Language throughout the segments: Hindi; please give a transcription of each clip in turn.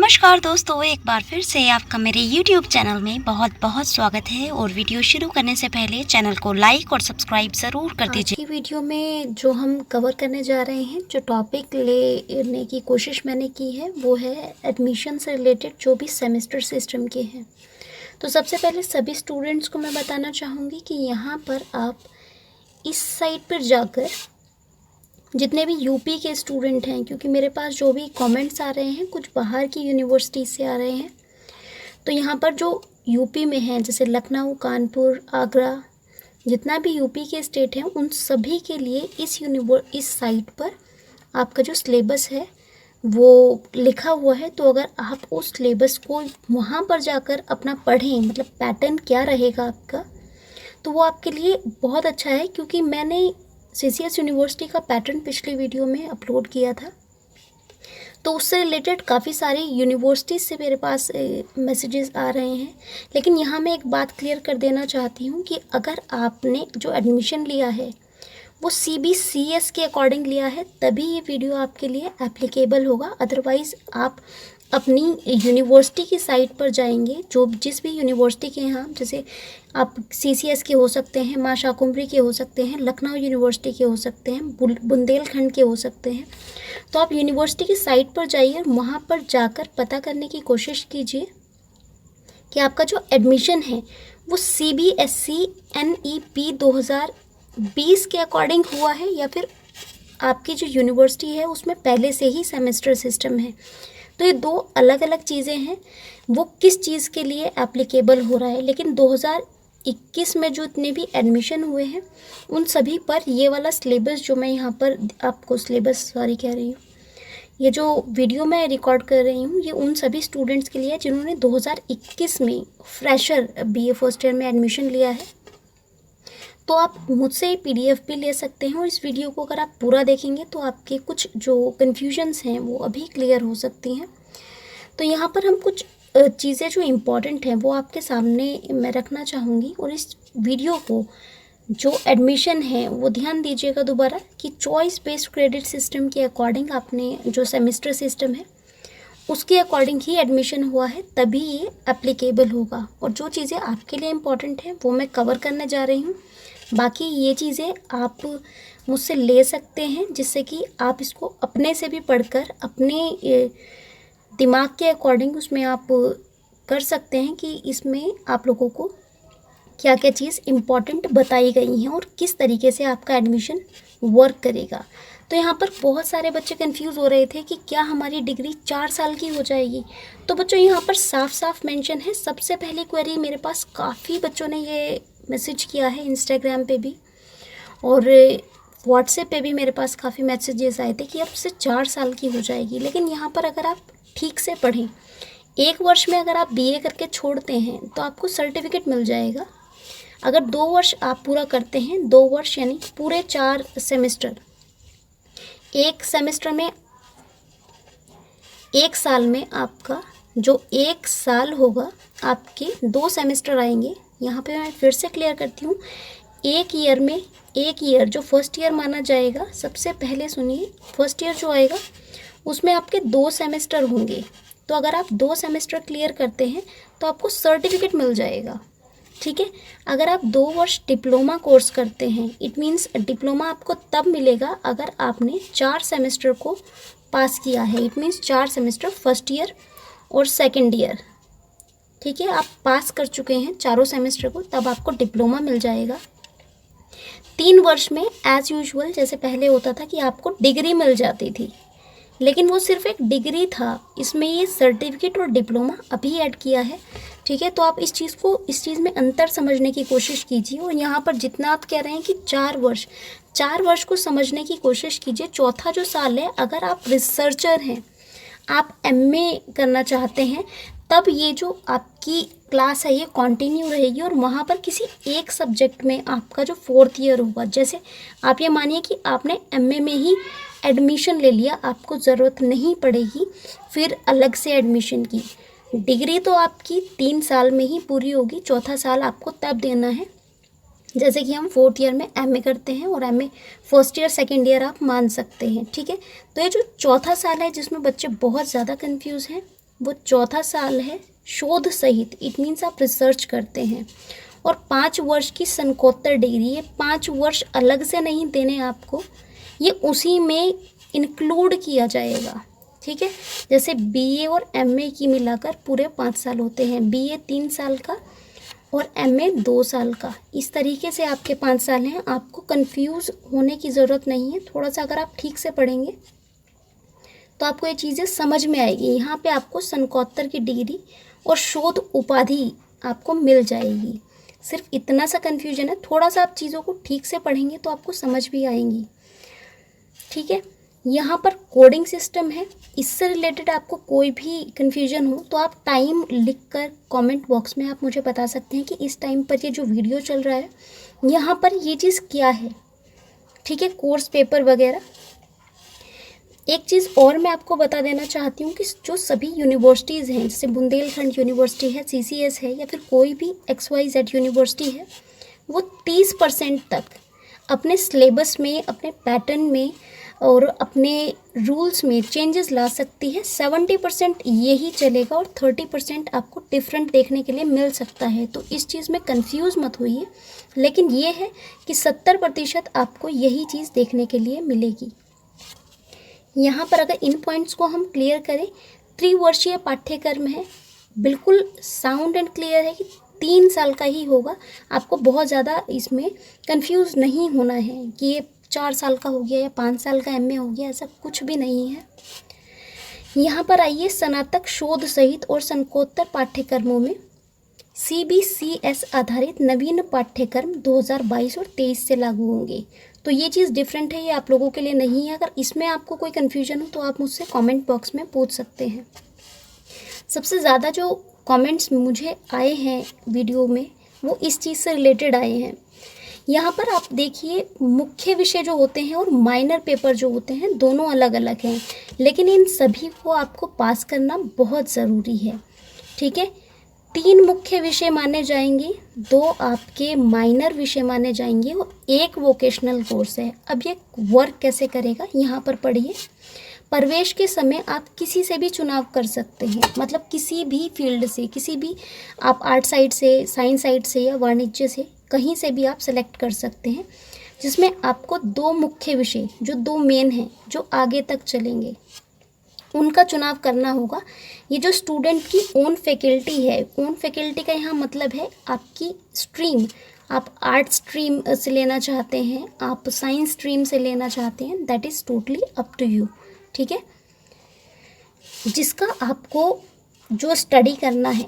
नमस्कार दोस्तों, एक बार फिर से आपका मेरे YouTube चैनल में बहुत बहुत स्वागत है। और वीडियो शुरू करने से पहले चैनल को लाइक और सब्सक्राइब ज़रूर कर दीजिए। आज की वीडियो में जो हम कवर करने जा रहे हैं, जो टॉपिक लेने की कोशिश मैंने की है वो है एडमिशन से रिलेटेड जो भी सेमेस्टर सिस्टम के हैं। तो सबसे पहले सभी स्टूडेंट्स को मैं बताना चाहूँगी कि यहाँ पर आप इस साइट पर जाकर जितने भी यूपी के स्टूडेंट हैं, क्योंकि मेरे पास जो भी कमेंट्स आ रहे हैं कुछ बाहर की यूनिवर्सिटी से आ रहे हैं, तो यहाँ पर जो यूपी में हैं जैसे लखनऊ, कानपुर, आगरा, जितना भी यूपी के स्टेट हैं उन सभी के लिए इस साइट पर आपका जो सिलेबस है वो लिखा हुआ है। तो अगर आप उस सिलेबस को वहाँ पर जाकर अपना पढ़ें, मतलब पैटर्न क्या रहेगा आपका, तो वो आपके लिए बहुत अच्छा है। क्योंकि मैंने CCS यूनिवर्सिटी का पैटर्न पिछली वीडियो में अपलोड किया था, तो उससे रिलेटेड काफ़ी सारी यूनिवर्सिटीज़ से मेरे पास मैसेजेस आ रहे हैं। लेकिन यहाँ मैं एक बात क्लियर कर देना चाहती हूँ कि अगर आपने जो एडमिशन लिया है वो CBCS के अकॉर्डिंग लिया है तभी ये वीडियो आपके लिए एप्लीकेबल होगा। अदरवाइज़ आप अपनी यूनिवर्सिटी की साइट पर जाएंगे, जो जिस भी यूनिवर्सिटी के यहाँ, जैसे आप CCS के हो सकते हैं, माँ शाकुंभरी के हो सकते हैं, लखनऊ यूनिवर्सिटी के हो सकते हैं, बुंदेलखंड के हो सकते हैं, तो आप यूनिवर्सिटी की साइट पर जाइए, वहाँ पर जाकर पता करने की कोशिश कीजिए कि आपका जो एडमिशन है वो CBSE NEP 2020 के अकॉर्डिंग हुआ है या फिर आपकी जो यूनिवर्सिटी है उसमें पहले से ही सेमेस्टर सिस्टम है। तो ये दो अलग अलग चीज़ें हैं, वो किस चीज़ के लिए एप्लीकेबल हो रहा है। लेकिन 2021 में जो इतने भी एडमिशन हुए हैं उन सभी पर ये वाला सिलेबस जो मैं यहाँ पर आपको ये जो वीडियो मैं रिकॉर्ड कर रही हूँ ये उन सभी स्टूडेंट्स के लिए है जिन्होंने 2021 में फ्रेशर BA फर्स्ट ईयर में एडमिशन लिया है। तो आप मुझसे PDF भी ले सकते हैं और इस वीडियो को अगर आप पूरा देखेंगे तो आपके कुछ जो कन्फ्यूजन्स हैं वो अभी क्लियर हो सकती हैं। तो यहाँ पर हम कुछ चीज़ें जो इम्पॉर्टेंट हैं वो आपके सामने मैं रखना चाहूँगी। और इस वीडियो को जो एडमिशन है वो ध्यान दीजिएगा दोबारा कि चॉइस बेस्ड क्रेडिट सिस्टम के अकॉर्डिंग आपने जो सेमेस्टर सिस्टम है उसके अकॉर्डिंग ही एडमिशन हुआ है, तभी ये एप्लीकेबल होगा। और जो चीज़ें आपके लिए इम्पॉर्टेंट हैं वो मैं कवर करने जा रही हूँ। बाकी ये चीज़ें आप मुझसे ले सकते हैं जिससे कि आप इसको अपने से भी पढ़कर अपने दिमाग के अकॉर्डिंग उसमें आप कर सकते हैं कि इसमें आप लोगों को क्या क्या चीज़ इम्पॉर्टेंट बताई गई हैं और किस तरीके से आपका एडमिशन वर्क करेगा। तो यहाँ पर बहुत सारे बच्चे कंफ्यूज हो रहे थे कि क्या हमारी डिग्री 4 साल की हो जाएगी। तो बच्चों यहाँ पर साफ साफ मेंशन है। सबसे पहली क्वेरी मेरे पास काफ़ी बच्चों ने ये मैसेज किया है, इंस्टाग्राम पे भी और व्हाट्सएप पे भी मेरे पास काफ़ी मैसेजेस आए थे कि अब से 4 साल की हो जाएगी। लेकिन यहाँ पर अगर आप ठीक से पढ़ें, 1 वर्ष में अगर आप BA करके छोड़ते हैं तो आपको सर्टिफिकेट मिल जाएगा। अगर 2 वर्ष आप पूरा करते हैं, 2 वर्ष यानी पूरे 4 सेमेस्टर, एक सेमेस्टर में 1 साल में आपका जो 1 साल होगा आपके 2 सेमेस्टर आएंगे। यहाँ पे मैं फिर से क्लियर करती हूँ, एक ईयर जो फर्स्ट ईयर माना जाएगा, सबसे पहले सुनिए, फर्स्ट ईयर जो आएगा उसमें आपके 2 सेमेस्टर होंगे। तो अगर आप 2 सेमेस्टर क्लियर करते हैं तो आपको सर्टिफिकेट मिल जाएगा, ठीक है। अगर आप 2 वर्ष डिप्लोमा कोर्स करते हैं, इट मीन्स डिप्लोमा आपको तब मिलेगा अगर आपने 4 सेमेस्टर को पास किया है। It means 4 semester, first year और सेकेंड ईयर, ठीक है, आप पास कर चुके हैं चारों सेमेस्टर को, तब आपको डिप्लोमा मिल जाएगा। 3 वर्ष में एज यूजुअल जैसे पहले होता था कि आपको डिग्री मिल जाती थी, लेकिन वो सिर्फ एक डिग्री था, इसमें ये सर्टिफिकेट और डिप्लोमा अभी ऐड किया है, ठीक है। तो आप इस चीज़ में अंतर समझने की कोशिश कीजिए। और यहाँ पर जितना आप कह रहे हैं कि 4 वर्ष को समझने की कोशिश कीजिए। चौथा जो साल है, अगर आप रिसर्चर हैं, आप MA करना चाहते हैं, तब ये जो आपकी क्लास है ये कंटिन्यू रहेगी और वहाँ पर किसी एक सब्जेक्ट में आपका जो 4th ईयर होगा, जैसे आप ये मानिए कि आपने MA में ही एडमिशन ले लिया, आपको ज़रूरत नहीं पड़ेगी फिर अलग से एडमिशन की। डिग्री तो आपकी 3 साल में ही पूरी होगी, चौथा साल आपको तब देना है जैसे कि हम 4th ईयर में MA करते हैं, और MA first year second year आप मान सकते हैं, ठीक है। तो ये जो चौथा साल है जिसमें बच्चे बहुत ज़्यादा कंफ्यूज हैं, वो चौथा साल है शोध सहित, इट मीन्स आप रिसर्च करते हैं। और 5 वर्ष की स्नातकोत्तर डिग्री, ये 5 वर्ष अलग से नहीं देने आपको, ये उसी में इंक्लूड किया जाएगा, ठीक है। जैसे बीए और एमए की मिलाकर पूरे 5 साल होते हैं, बीए 3 साल का और एमए 2 साल का, इस तरीके से आपके 5 साल हैं। आपको कंफ्यूज होने की ज़रूरत नहीं है, थोड़ा सा अगर आप ठीक से पढ़ेंगे तो आपको ये चीज़ें समझ में आएगी। यहाँ पे आपको स्नातकोत्तर की डिग्री और शोध उपाधि आपको मिल जाएगी। सिर्फ इतना सा कन्फ्यूजन है, थोड़ा सा आप चीज़ों को ठीक से पढ़ेंगे तो आपको समझ भी आएंगी, ठीक है। यहाँ पर कोडिंग सिस्टम है, इससे रिलेटेड आपको कोई भी कन्फ्यूजन हो तो आप टाइम लिखकर कमेंट बॉक्स में आप मुझे बता सकते हैं कि इस टाइम पर ये जो वीडियो चल रहा है यहाँ पर ये चीज़ क्या है, ठीक है, कोर्स पेपर वगैरह। एक चीज़ और मैं आपको बता देना चाहती हूँ कि जो सभी यूनिवर्सिटीज़ हैं, जैसे बुंदेलखंड यूनिवर्सिटी है, सीसीएस है, या फिर कोई भी XYZ यूनिवर्सिटी है, वो 30% तक अपने सिलेबस में, अपने पैटर्न में और अपने रूल्स में चेंजेस ला सकती है। 70% यही चलेगा और 30% आपको डिफरेंट देखने के लिए मिल सकता है। तो इस चीज़ में कंफ्यूज मत होइए, लेकिन ये है कि 70% आपको यही चीज़ देखने के लिए मिलेगी। यहाँ पर अगर इन पॉइंट्स को हम क्लियर करें, 3 वर्षीय पाठ्यक्रम है, बिल्कुल साउंड एंड क्लियर है कि 3 साल का ही होगा। आपको बहुत ज़्यादा इसमें कंफ्यूज नहीं होना है कि ये 4 साल का हो गया या 5 साल का एमए हो गया, ऐसा कुछ भी नहीं है। यहाँ पर आइए, स्नातक शोध सहित और स्नातकोत्तर पाठ्यक्रमों में CBCS आधारित नवीन पाठ्यक्रम 2022 और 23 से लागू होंगे। तो ये चीज़ डिफरेंट है, ये आप लोगों के लिए नहीं है। अगर इसमें आपको कोई कन्फ्यूजन हो तो आप मुझसे कमेंट बॉक्स में पूछ सकते हैं। सबसे ज़्यादा जो कमेंट्स मुझे आए हैं वीडियो में वो इस चीज़ से रिलेटेड आए हैं। यहाँ पर आप देखिए, मुख्य विषय जो होते हैं और माइनर पेपर जो होते हैं दोनों अलग अलग हैं, लेकिन इन सभी को आपको पास करना बहुत ज़रूरी है, ठीक है। 3 मुख्य विषय माने जाएंगे, 2 आपके माइनर विषय माने जाएंगे और 1 वोकेशनल कोर्स है। अब ये वर्क कैसे करेगा, यहाँ पर पढ़िए। प्रवेश के समय आप किसी से भी चुनाव कर सकते हैं, मतलब किसी भी फील्ड से, किसी भी, आप आर्ट साइड से, साइंस साइड से या वाणिज्य से, कहीं से भी आप सेलेक्ट कर सकते हैं, जिसमें आपको 2 मुख्य विषय, जो 2 मेन हैं, जो आगे तक चलेंगे, उनका चुनाव करना होगा। ये जो स्टूडेंट की ओन फैकल्टी है, ओन फैकल्टी का यहाँ मतलब है आपकी स्ट्रीम, आप आर्ट स्ट्रीम से लेना चाहते हैं, आप साइंस स्ट्रीम से लेना चाहते हैं, that is totally up to you, ठीक है। जिसका आपको जो स्टडी करना है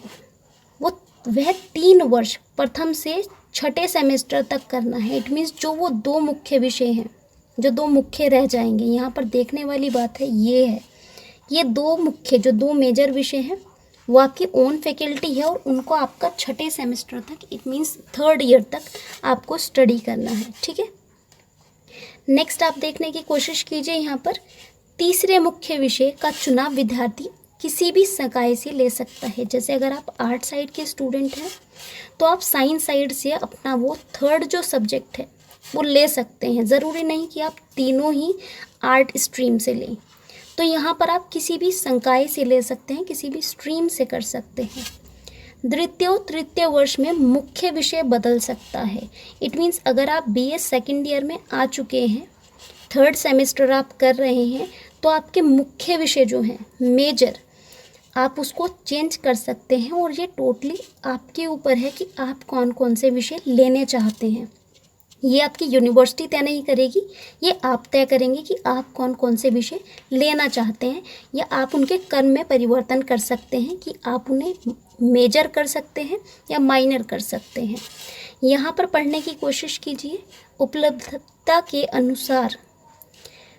वह 3 वर्ष प्रथम से 6ठे सेमेस्टर तक करना है। इट मीन्स जो वो 2 मुख्य विषय हैं, जो 2 मुख्य रह जाएंगे, यहाँ पर देखने वाली बात है ये है, ये 2 मुख्य, जो 2 मेजर विषय हैं वो आपकी ओन फैकल्टी है और उनको आपका 6ठे सेमेस्टर तक, इट मीन्स 3rd ईयर तक आपको स्टडी करना है, ठीक है। नेक्स्ट आप देखने की कोशिश कीजिए, यहाँ पर तीसरे मुख्य विषय का चुनाव विद्यार्थी किसी भी संकाय से ले सकता है। जैसे अगर आप आर्ट साइड के स्टूडेंट हैं तो आप साइंस साइड से अपना वो 3rd जो सब्जेक्ट है वो ले सकते हैं, ज़रूरी नहीं कि आप तीनों ही आर्ट स्ट्रीम से लें। तो यहाँ पर आप किसी भी संकाय से ले सकते हैं, किसी भी स्ट्रीम से कर सकते हैं। द्वितीय और तृतीय वर्ष में मुख्य विषय बदल सकता है। इट मीन्स अगर आप BA सेकेंड ईयर में आ चुके हैं, 3rd सेमेस्टर आप कर रहे हैं, तो आपके मुख्य विषय जो हैं मेजर, आप उसको चेंज कर सकते हैं और ये टोटली आपके ऊपर है कि आप कौन कौन से विषय लेने चाहते हैं। ये आपकी यूनिवर्सिटी तय नहीं करेगी, ये आप तय करेंगे कि आप कौन कौन से विषय लेना चाहते हैं, या आप उनके क्रम में परिवर्तन कर सकते हैं कि आप उन्हें मेजर कर सकते हैं या माइनर कर सकते हैं। यहाँ पर पढ़ने की कोशिश कीजिए। उपलब्धता के अनुसार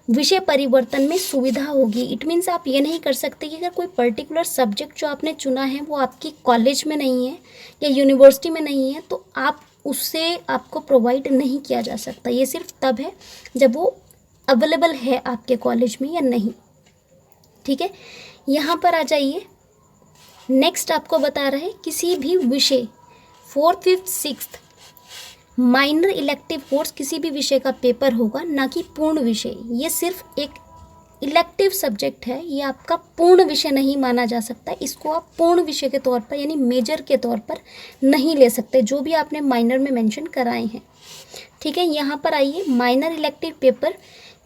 विषय परिवर्तन में सुविधा होगी। इट मीन्स आप ये नहीं कर सकते कि अगर कोई पर्टिकुलर सब्जेक्ट जो आपने चुना है वो आपकी कॉलेज में नहीं है या यूनिवर्सिटी में नहीं है तो आप उससे आपको प्रोवाइड नहीं किया जा सकता। ये सिर्फ तब है जब वो अवेलेबल है आपके कॉलेज में या नहीं, ठीक है। यहाँ पर आ जाइए, नेक्स्ट आपको बता रहे किसी भी विषय 4th, 5th, 6th minor elective course, किसी भी विषय का पेपर होगा, ना कि पूर्ण विषय। ये सिर्फ एक इलेक्टिव सब्जेक्ट है, ये आपका पूर्ण विषय नहीं माना जा सकता। इसको आप पूर्ण विषय के तौर पर यानी मेजर के तौर पर नहीं ले सकते, जो भी आपने माइनर में मेंशन कराए हैं। ठीक है, यहाँ पर आइए, माइनर इलेक्टिव पेपर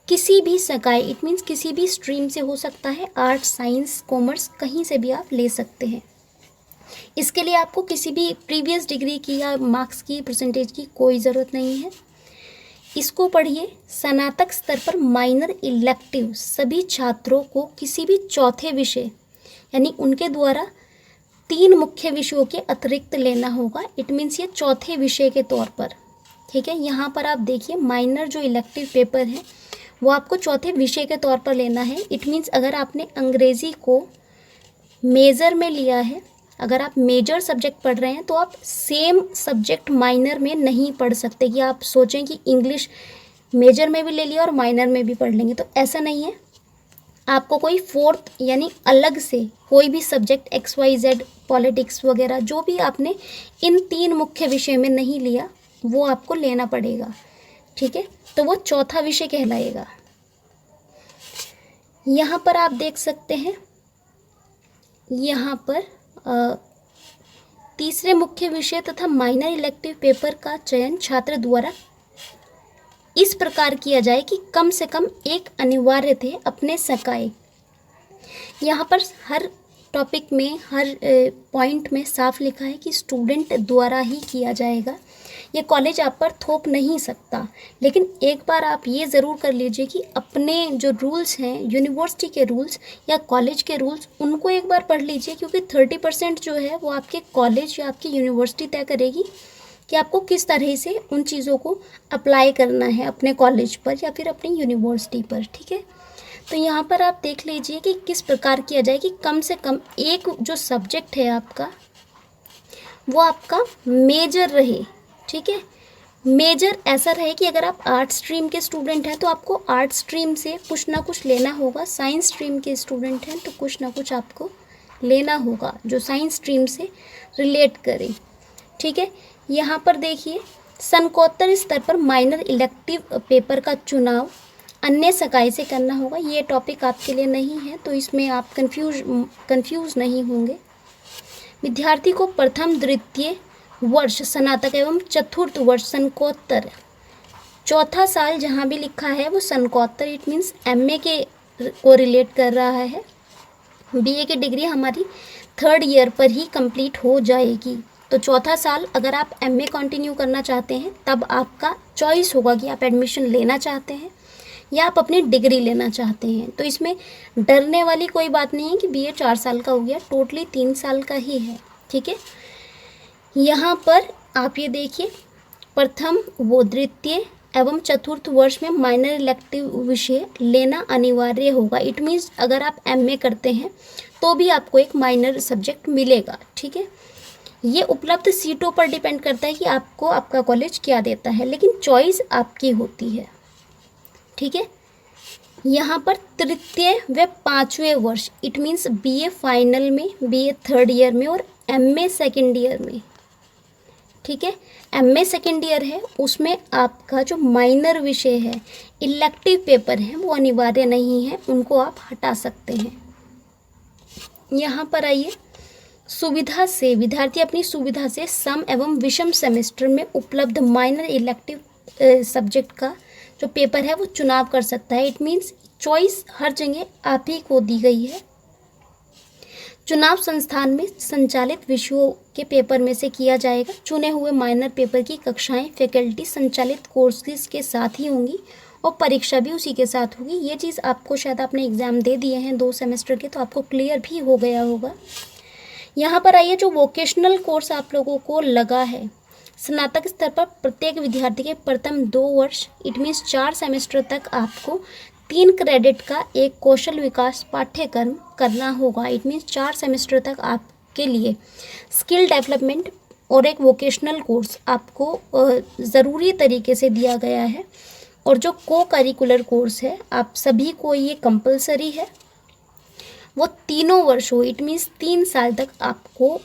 किसी भी संकाय, इट मीन्स किसी भी स्ट्रीम से हो सकता है, आर्ट्स, साइंस, कॉमर्स, कहीं से भी आप ले सकते हैं। इसके लिए आपको किसी भी प्रीवियस डिग्री की या मार्क्स की, परसेंटेज की कोई ज़रूरत नहीं है। इसको पढ़िए, स्नातक स्तर पर माइनर इलेक्टिव सभी छात्रों को किसी भी चौथे विषय यानी उनके द्वारा 3 मुख्य विषयों के अतिरिक्त लेना होगा। इट मीन्स ये चौथे विषय के तौर पर। ठीक है, यहाँ पर आप देखिए, माइनर जो इलेक्टिव पेपर है वो आपको चौथे विषय के तौर पर लेना है। इट मीन्स अगर आपने अंग्रेज़ी को मेजर में लिया है, अगर आप मेजर सब्जेक्ट पढ़ रहे हैं, तो आप सेम सब्जेक्ट माइनर में नहीं पढ़ सकते कि आप सोचें कि इंग्लिश मेजर में भी ले लिया और माइनर में भी पढ़ लेंगे, तो ऐसा नहीं है। आपको कोई फोर्थ यानी अलग से कोई भी सब्जेक्ट XYZ, पॉलिटिक्स वगैरह जो भी आपने इन 3 मुख्य विषय में नहीं लिया वो आपको लेना पड़ेगा। ठीक है, तो वो चौथा विषय कहलाएगा। यहाँ पर आप देख सकते हैं, यहाँ पर तीसरे मुख्य विषय तथा माइनर इलेक्टिव पेपर का चयन छात्र द्वारा इस प्रकार किया जाए कि कम से कम एक अनिवार्य थे अपने संकाय। यहाँ पर हर टॉपिक में, हर पॉइंट में साफ लिखा है कि स्टूडेंट द्वारा ही किया जाएगा। ये कॉलेज आप पर थोप नहीं सकता। लेकिन एक बार आप ये ज़रूर कर लीजिए कि अपने जो रूल्स हैं, यूनिवर्सिटी के रूल्स या कॉलेज के रूल्स, उनको एक बार पढ़ लीजिए, क्योंकि 30% जो है वो आपके कॉलेज या आपकी यूनिवर्सिटी तय करेगी कि आपको किस तरह से उन चीज़ों को अप्लाई करना है अपने कॉलेज पर या फिर अपनी यूनिवर्सिटी पर। ठीक है, तो यहाँ पर आप देख लीजिए कि किस प्रकार किया जाए कि कम से कम एक जो सब्जेक्ट है आपका वो आपका मेजर रहे। ठीक है, मेजर ऐसा रहे कि अगर आप आर्ट स्ट्रीम के स्टूडेंट हैं तो आपको आर्ट स्ट्रीम से कुछ ना कुछ लेना होगा, साइंस स्ट्रीम के स्टूडेंट हैं तो कुछ ना कुछ आपको लेना होगा जो साइंस स्ट्रीम से रिलेट करे। ठीक है, यहाँ पर देखिए, स्नातकोत्तर स्तर पर माइनर इलेक्टिव पेपर का चुनाव अन्य संकाय से करना होगा। ये टॉपिक आपके लिए नहीं है, तो इसमें आप कंफ्यूज नहीं होंगे। विद्यार्थी को प्रथम, द्वितीय वर्ष स्नातक एवं चतुर्थ वर्ष स्नातकोत्तर, चौथा साल जहाँ भी लिखा है वो स्नातकोत्तर, इट मीन्स MA के को रिलेट कर रहा है। BA की डिग्री हमारी 3rd ईयर पर ही कंप्लीट हो जाएगी। तो चौथा साल अगर आप MA कंटिन्यू करना चाहते हैं तब आपका चॉइस होगा कि आप एडमिशन लेना चाहते हैं या आप अपनी डिग्री लेना चाहते हैं। तो इसमें डरने वाली कोई बात नहीं है कि BA 4 साल का हो गया, टोटली 3 साल का ही है। ठीक है, यहाँ पर आप ये देखिए, प्रथम व द्वितीय एवं चतुर्थ वर्ष में माइनर इलेक्टिव विषय लेना अनिवार्य होगा। इट मीन्स अगर आप MA करते हैं तो भी आपको एक माइनर सब्जेक्ट मिलेगा। ठीक है, ये उपलब्ध सीटों पर डिपेंड करता है कि आपको आपका कॉलेज क्या देता है, लेकिन चॉइस आपकी होती है। ठीक है, यहाँ पर तृतीय व 5वें वर्ष, इट मीन्स BA फाइनल में, BA 3rd ईयर में और MA 2nd ईयर में। ठीक है, MA 2nd ईयर है, उसमें आपका जो माइनर विषय है, इलेक्टिव पेपर है, वो अनिवार्य नहीं है, उनको आप हटा सकते हैं। यहाँ पर आइए, सुविधा से विद्यार्थी अपनी सुविधा से सम एवं विषम सेमेस्टर में उपलब्ध माइनर इलेक्टिव सब्जेक्ट का जो पेपर है वो चुनाव कर सकता है। इट मीन्स चॉइस हर जगह आप ही को दी गई है। चुनाव संस्थान में संचालित विषयों के पेपर में से किया जाएगा। चुने हुए माइनर पेपर की कक्षाएं फैकल्टी संचालित कोर्सेज के साथ ही होंगी और परीक्षा भी उसी के साथ होगी। ये चीज़ आपको, शायद आपने एग्ज़ाम दे दिए हैं 2 सेमेस्टर के, तो आपको क्लियर भी हो गया होगा। यहाँ पर आइए, जो वोकेशनल कोर्स आप लोगों को लगा है, स्नातक स्तर पर प्रत्येक विद्यार्थी के प्रथम 2 वर्ष, इट मीन्स 4 सेमेस्टर तक आपको 3 क्रेडिट का एक कौशल विकास पाठ्यक्रम करना होगा। इट मीन्स 4 सेमेस्टर तक आपके लिए स्किल डेवलपमेंट और एक वोकेशनल कोर्स आपको ज़रूरी तरीके से दिया गया है। और जो को करिकुलर कोर्स है आप सभी को ये कंपलसरी है, वो 3 वर्षों, इट मीन्स 3 साल तक आपको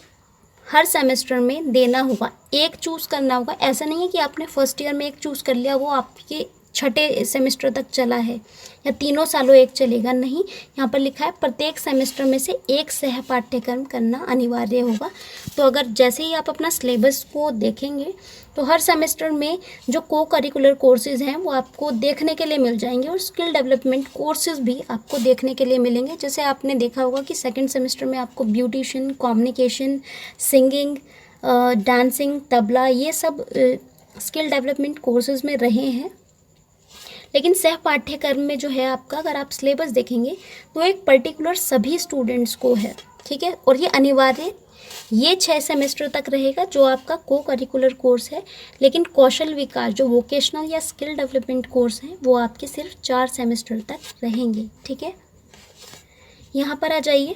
हर सेमेस्टर में देना होगा। एक चूज़ करना होगा, ऐसा नहीं है कि आपने फर्स्ट ईयर में एक चूज़ कर लिया वो आपके छठे सेमेस्टर तक चला है या तीनों सालों एक चलेगा, नहीं। यहाँ पर लिखा है प्रत्येक सेमेस्टर में से एक सह पाठ्यक्रम करना अनिवार्य होगा। तो अगर जैसे ही आप अपना सिलेबस को देखेंगे तो हर सेमेस्टर में जो को करिकुलर कोर्सेज हैं वो आपको देखने के लिए मिल जाएंगे और स्किल डेवलपमेंट कोर्सेज भी आपको देखने के लिए मिलेंगे। जैसे आपने देखा होगा कि सेकंड सेमेस्टर में आपको beautician, communication, singing, dancing, tabla, ये सब स्किल डेवलपमेंट कोर्सेज में रहे हैं। लेकिन सह पाठ्यक्रम में जो है आपका, अगर आप सिलेबस देखेंगे तो एक पर्टिकुलर सभी स्टूडेंट्स को है, ठीक है। और ये अनिवार्य ये 6 सेमेस्टर तक रहेगा जो आपका को करिकुलर कोर्स है। लेकिन कौशल विकास जो वोकेशनल या स्किल डेवलपमेंट कोर्स हैं वो आपके सिर्फ 4 सेमेस्टर तक रहेंगे, ठीक है। यहाँ पर आ जाइए।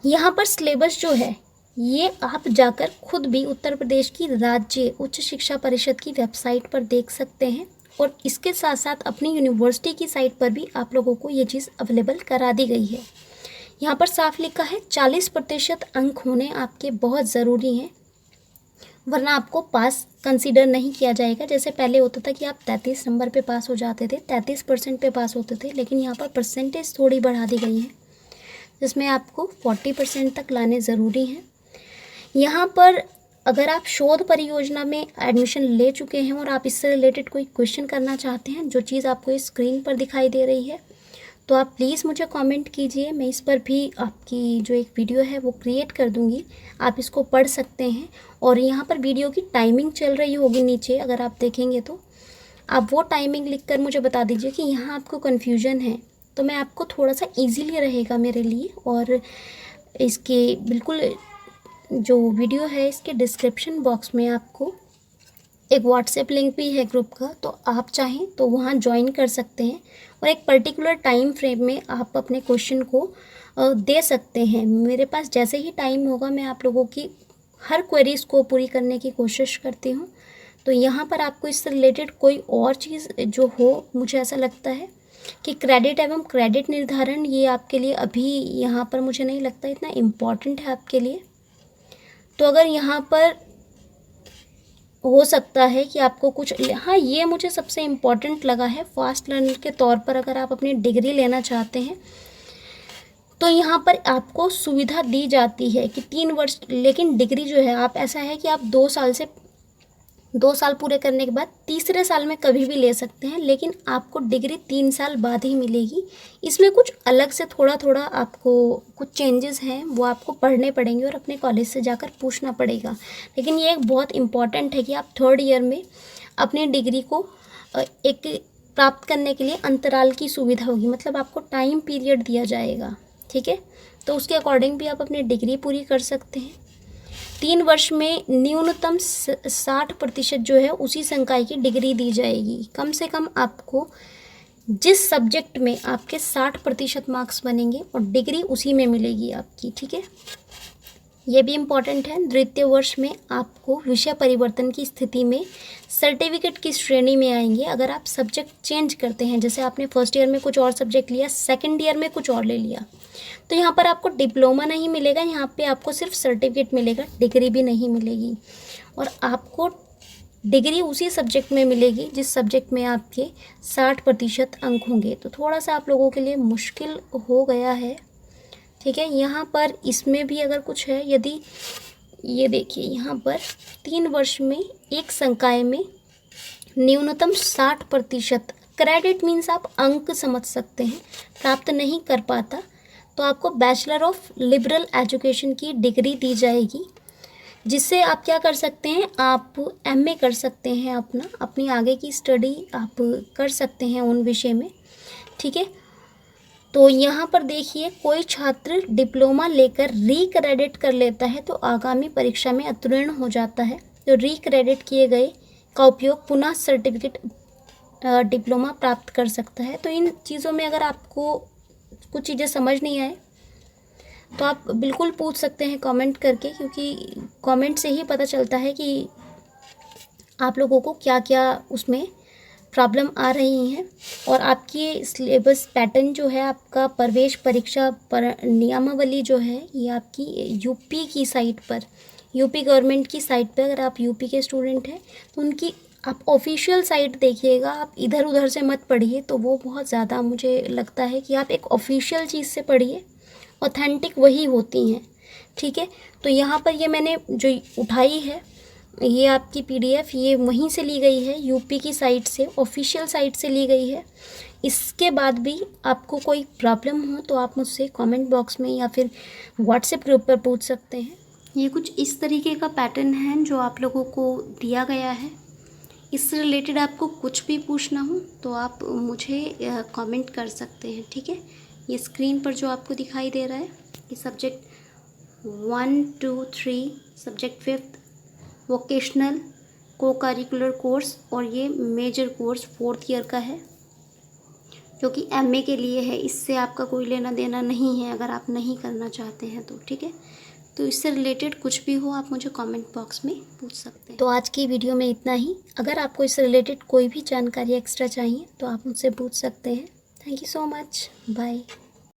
यहाँ पर सिलेबस जो है ये आप जाकर खुद भी उत्तर प्रदेश की राज्य उच्च शिक्षा परिषद की वेबसाइट पर देख सकते हैं और इसके साथ साथ अपनी यूनिवर्सिटी की साइट पर भी आप लोगों को ये चीज़ अवेलेबल करा दी गई है। यहाँ पर साफ लिखा है 40% अंक होने आपके बहुत ज़रूरी हैं, वरना आपको पास कंसीडर नहीं किया जाएगा। जैसे पहले होता था कि आप 33 नंबर पे पास हो जाते थे, 33% पे पास होते थे, लेकिन यहाँ पर परसेंटेज थोड़ी बढ़ा दी गई है जिसमें आपको 40% तक लाने ज़रूरी हैं। यहाँ पर अगर आप शोध परियोजना में एडमिशन ले चुके हैं और आप इससे रिलेटेड कोई क्वेश्चन करना चाहते हैं, जो चीज़ आपको इस स्क्रीन पर दिखाई दे रही है, तो आप प्लीज़ मुझे कमेंट कीजिए। मैं इस पर भी आपकी जो एक वीडियो है वो क्रिएट कर दूंगी, आप इसको पढ़ सकते हैं। और यहाँ पर वीडियो की टाइमिंग चल रही होगी नीचे, अगर आप देखेंगे तो आप वो टाइमिंग लिखकर मुझे बता दीजिए कि यहाँ आपको कन्फ्यूजन है, तो मैं आपको थोड़ा सा ईजीली रहेगा मेरे लिए। और इसके बिल्कुल जो वीडियो है इसके डिस्क्रिप्शन बॉक्स में आपको एक व्हाट्सएप लिंक भी है ग्रुप का, तो आप चाहें तो वहाँ ज्वाइन कर सकते हैं और एक पर्टिकुलर टाइम फ्रेम में आप अपने क्वेश्चन को दे सकते हैं। मेरे पास जैसे ही टाइम होगा मैं आप लोगों की हर क्वेरीज़ को पूरी करने की कोशिश करती हूँ। तो यहाँ पर आपको इससे रिलेटेड कोई और चीज़ जो हो, मुझे ऐसा लगता है कि क्रेडिट एवं क्रेडिट निर्धारण ये आपके लिए अभी यहाँ पर मुझे नहीं लगता इतना इम्पॉर्टेंट है आपके लिए। तो अगर यहाँ पर हो सकता है कि आपको कुछ, हाँ ये मुझे सबसे इम्पॉर्टेंट लगा है, फास्ट लर्नर के तौर पर अगर आप अपनी डिग्री लेना चाहते हैं तो यहाँ पर आपको सुविधा दी जाती है कि 3 वर्ष, लेकिन डिग्री जो है आप ऐसा है कि आप 2 साल पूरे करने के बाद तीसरे साल में कभी भी ले सकते हैं, लेकिन आपको डिग्री 3 साल बाद ही मिलेगी। इसमें कुछ अलग से थोड़ा थोड़ा आपको कुछ चेंजेस हैं वो आपको पढ़ने पड़ेंगे और अपने कॉलेज से जाकर पूछना पड़ेगा। लेकिन ये एक बहुत इम्पॉर्टेंट है कि आप 3rd ईयर में अपनी डिग्री को एक प्राप्त करने के लिए अंतराल की सुविधा होगी, मतलब आपको टाइम पीरियड दिया जाएगा, ठीक है। तो उसके अकॉर्डिंग भी आप अपनी डिग्री पूरी कर सकते हैं। 3 वर्ष में न्यूनतम 60% जो है उसी संकाय की डिग्री दी जाएगी। कम से कम आपको जिस सब्जेक्ट में आपके 60% मार्क्स बनेंगे और डिग्री उसी में मिलेगी आपकी, ठीक है। ये भी इम्पॉर्टेंट है। द्वितीय वर्ष में आपको विषय परिवर्तन की स्थिति में सर्टिफिकेट की श्रेणी में आएंगे अगर आप सब्जेक्ट चेंज करते हैं। जैसे आपने फर्स्ट ईयर में कुछ और सब्जेक्ट लिया, सेकंड ईयर में कुछ और ले लिया, तो यहाँ पर आपको डिप्लोमा नहीं मिलेगा, यहाँ पे आपको सिर्फ सर्टिफिकेट मिलेगा, डिग्री भी नहीं मिलेगी। और आपको डिग्री उसी सब्जेक्ट में मिलेगी जिस सब्जेक्ट में आपके 60% अंक होंगे। तो थोड़ा सा आप लोगों के लिए मुश्किल हो गया है, ठीक है। यहाँ पर इसमें भी अगर कुछ है, यदि ये देखिए यहाँ पर 3 वर्ष में एक संकाय में न्यूनतम 60% क्रेडिट मीन्स आप अंक समझ सकते हैं, प्राप्त नहीं कर पाता तो आपको बैचलर ऑफ लिबरल एजुकेशन की डिग्री दी जाएगी, जिससे आप क्या कर सकते हैं, आप एमए कर सकते हैं, अपनी आगे की स्टडी आप कर सकते हैं उन विषय में, ठीक है। तो यहाँ पर देखिए, कोई छात्र डिप्लोमा लेकर रीक्रेडिट कर लेता है तो आगामी परीक्षा में उत्तीर्ण हो जाता है। तो रीक्रेडिट किए गए का उपयोग पुनः सर्टिफिकेट डिप्लोमा प्राप्त कर सकता है। तो इन चीज़ों में अगर आपको कुछ चीज़ें समझ नहीं आए तो आप बिल्कुल पूछ सकते हैं कमेंट करके, क्योंकि कमेंट से ही पता चलता है कि आप लोगों को क्या क्या उसमें प्रॉब्लम आ रही हैं। और आपकी सिलेबस पैटर्न जो है, आपका प्रवेश परीक्षा पर नियमावली जो है, ये आपकी यूपी की साइट पर, यूपी गवर्नमेंट की साइट पर, अगर आप यूपी के स्टूडेंट हैं तो उनकी आप ऑफिशियल साइट देखिएगा, आप इधर उधर से मत पढ़िए, तो वो बहुत ज़्यादा मुझे लगता है कि आप एक ऑफिशियल चीज़ से पढ़िए, ऑथेंटिक वही होती हैं, ठीक है। तो यहाँ पर ये मैंने जो उठाई है, ये आपकी पीडीएफ ये वहीं से ली गई है, यूपी की साइट से, ऑफिशियल साइट से ली गई है। इसके बाद भी आपको कोई प्रॉब्लम हो तो आप मुझसे कमेंट बॉक्स में या फिर व्हाट्सएप ग्रुप पर पूछ सकते हैं। ये कुछ इस तरीके का पैटर्न है जो आप लोगों को दिया गया है। इससे रिलेटेड आपको कुछ भी पूछना हो तो आप मुझे कमेंट कर सकते हैं, ठीक है। ये स्क्रीन पर जो आपको दिखाई दे रहा है, ये सब्जेक्ट 1, 2, 3, सब्जेक्ट 5th वोकेशनल को करिकुलर कोर्स, और ये मेजर कोर्स 4th ईयर का है जो कि एमए के लिए है। इससे आपका कोई लेना देना नहीं है अगर आप नहीं करना चाहते हैं तो, ठीक है। तो इससे रिलेटेड कुछ भी हो आप मुझे कमेंट बॉक्स में पूछ सकते हैं। तो आज की वीडियो में इतना ही। अगर आपको इससे रिलेटेड कोई भी जानकारी एक्स्ट्रा चाहिए तो आप मुझसे पूछ सकते हैं। Thank you so much, bye.